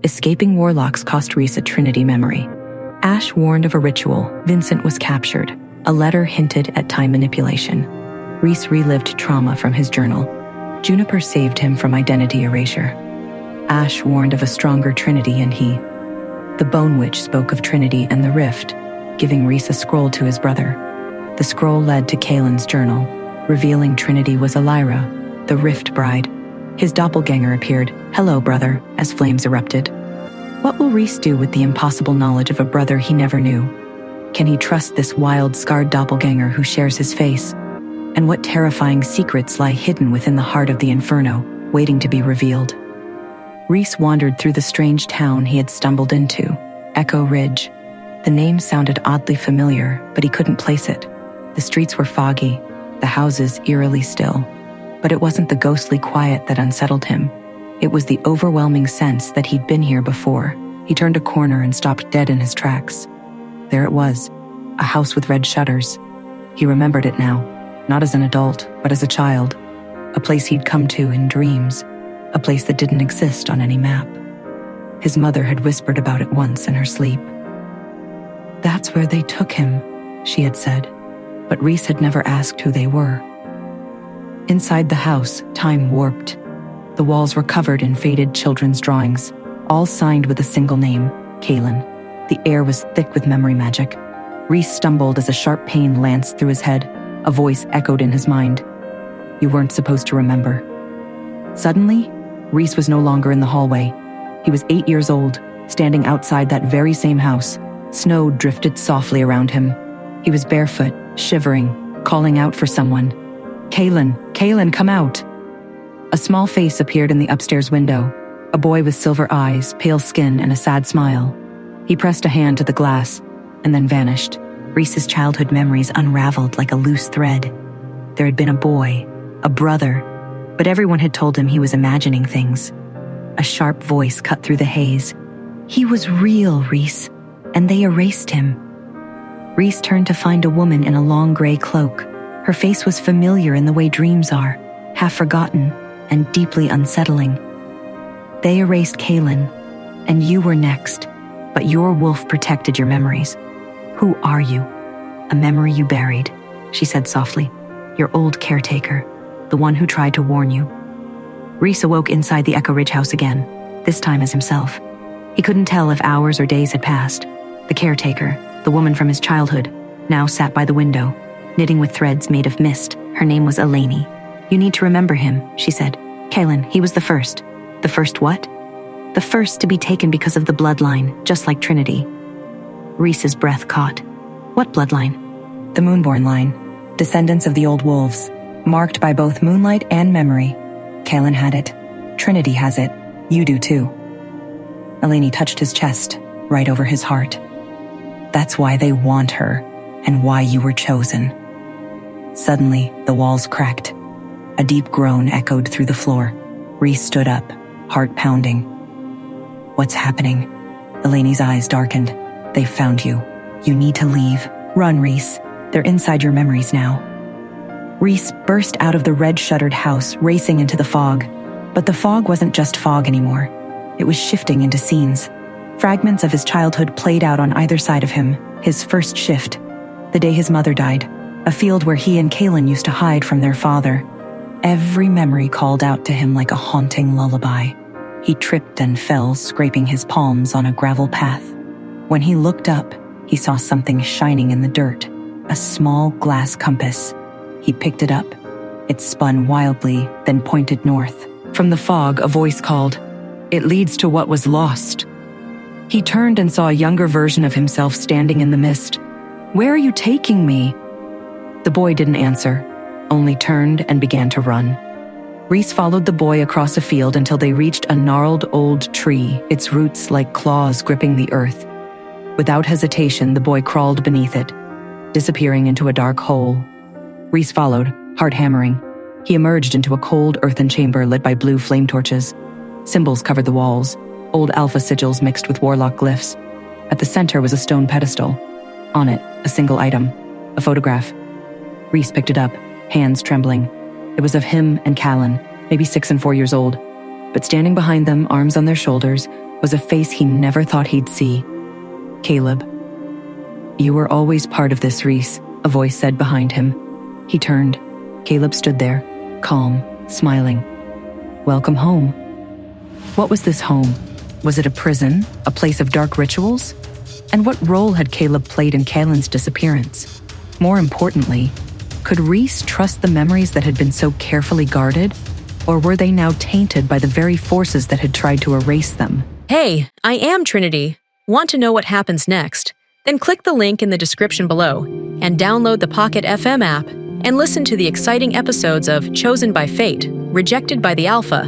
Escaping Warlocks cost Reece a Trinity memory. Ash warned of a ritual. Vincent was captured. A letter hinted at time manipulation. Reece relived trauma from his journal. Juniper saved him from identity erasure. Ash warned of a stronger Trinity, and he. The Bone Witch spoke of Trinity and the Rift, giving Reece a scroll to his brother. The scroll led to Kaelin's journal, revealing Trinity was Elira, the Rift Bride. His doppelganger appeared. "Hello, brother," as flames erupted. What will Reece do with the impossible knowledge of a brother he never knew? Can he trust this wild, scarred doppelganger who shares his face? And what terrifying secrets lie hidden within the heart of the Inferno, waiting to be revealed? Reece wandered through the strange town he had stumbled into, Echo Ridge. The name sounded oddly familiar, but he couldn't place it. The streets were foggy, the houses eerily still. But it wasn't the ghostly quiet that unsettled him. It was the overwhelming sense that he'd been here before. He turned a corner and stopped dead in his tracks. There it was, a house with red shutters. He remembered it now, not as an adult, but as a child. A place he'd come to in dreams, a place that didn't exist on any map. His mother had whispered about it once in her sleep. "That's where they took him," she had said, but Reece had never asked who they were. Inside the house, time warped. The walls were covered in faded children's drawings, all signed with a single name, Kaelin. The air was thick with memory magic. Reece stumbled as a sharp pain lanced through his head. A voice echoed in his mind. "You weren't supposed to remember." Suddenly, Reece was no longer in the hallway. He was 8 years old, standing outside that very same house. Snow drifted softly around him. He was barefoot, shivering, calling out for someone. "Kaelin, Kaelin, come out!" A small face appeared in the upstairs window, a boy with silver eyes, pale skin, and a sad smile. He pressed a hand to the glass, and then vanished. Reece's childhood memories unraveled like a loose thread. There had been a boy, a brother, but everyone had told him he was imagining things. A sharp voice cut through the haze. "He was real, Reece, and they erased him." Reece turned to find a woman in a long gray cloak. Her face was familiar in the way dreams are, half forgotten and deeply unsettling. "They erased Kaelin, and you were next, but your wolf protected your memories. Who are you?" "A memory you buried," she said softly. "Your old caretaker, the one who tried to warn you." Reece awoke inside the Echo Ridge house again, this time as himself. He couldn't tell if hours or days had passed. The caretaker, the woman from his childhood, now sat by the window, knitting with threads made of mist. Her name was Eleni. "You need to remember him," she said. "Kaelin, he was the first." "The first what?" "The first to be taken because of the bloodline, just like Trinity." Reece's breath caught. "What bloodline?" "The Moonborn line, descendants of the old wolves, marked by both moonlight and memory. Kaelin had it. Trinity has it. You do too." Eleni touched his chest, right over his heart. "That's why they want her, and why you were chosen." Suddenly, the walls cracked. A deep groan echoed through the floor. Reece stood up, heart pounding. "What's happening?" Eleni's eyes darkened. "They've found you. You need to leave. Run, Reece. They're inside your memories now." Reece burst out of the red-shuttered house, racing into the fog. But the fog wasn't just fog anymore. It was shifting into scenes. Fragments of his childhood played out on either side of him. His first shift, the day his mother died, a field where he and Kaelin used to hide from their father. Every memory called out to him like a haunting lullaby. He tripped and fell, scraping his palms on a gravel path. When he looked up, he saw something shining in the dirt, a small glass compass. He picked it up. It spun wildly, then pointed north. From the fog, a voice called, "It leads to what was lost." He turned and saw a younger version of himself standing in the mist. "Where are you taking me?" The boy didn't answer, only turned and began to run. Reece followed the boy across a field until they reached a gnarled old tree, its roots like claws gripping the earth. Without hesitation, the boy crawled beneath it, disappearing into a dark hole. Reece followed, heart hammering. He emerged into a cold earthen chamber lit by blue flame torches. Symbols covered the walls, old alpha sigils mixed with warlock glyphs. At the center was a stone pedestal. On it, a single item, a photograph. Reece picked it up, hands trembling. It was of him and Callan, maybe 6 and 4 years old. But standing behind them, arms on their shoulders, was a face he never thought he'd see. Caleb. "You were always part of this, Reece," a voice said behind him. He turned. Caleb stood there, calm, smiling. "Welcome home." What was this home? Was it a prison, a place of dark rituals? And what role had Caleb played in Kaylin's disappearance? More importantly, could Reece trust the memories that had been so carefully guarded? Or were they now tainted by the very forces that had tried to erase them? Hey, I am Trinity. Want to know what happens next? Then click the link in the description below and download the Pocket FM app and listen to the exciting episodes of Chosen by Fate, Rejected by the Alpha.